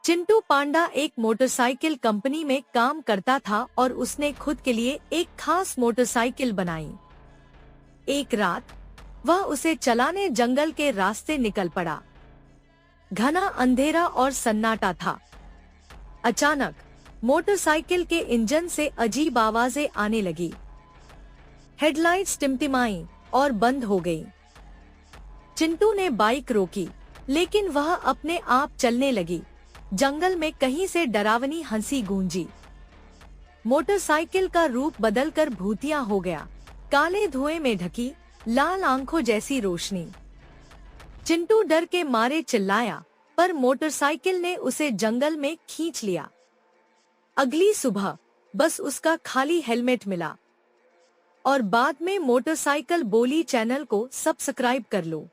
चिंटू पांडा एक motorcycle company में काम करता था और उसने खुद के लिए एक खास मोटरसाइकिल बनाई। एक रात वह उसे चलाने जंगल के रास्ते निकल पड़ा। घना अंधेरा और सन्नाटा था। अचानक मोटरसाइकिल के इंजन से अजीब आवाजें आने लगी। हेडलाइट्स टिमटिमाई और बंद हो गई। चिंटू ने बाइक रोकी, लेकिन वह अपने आप चलने लगी। जंगल में कहीं से डरावनी हंसी गूंजी। मोटरसाइकिल का रूप बदलकर भूतिया हो गया। काले धुएं में ढकी लाल आंखों जैसी रोशनी। चिंटू डर के मारे चिल्लाया, पर मोटरसाइकिल ने उसे जंगल में खींच लिया। अगली सुबह बस उसका खाली हेलमेट मिला। और बाद में मोटरसाइकिल बोली चैनल को सब्सक्राइब कर लो।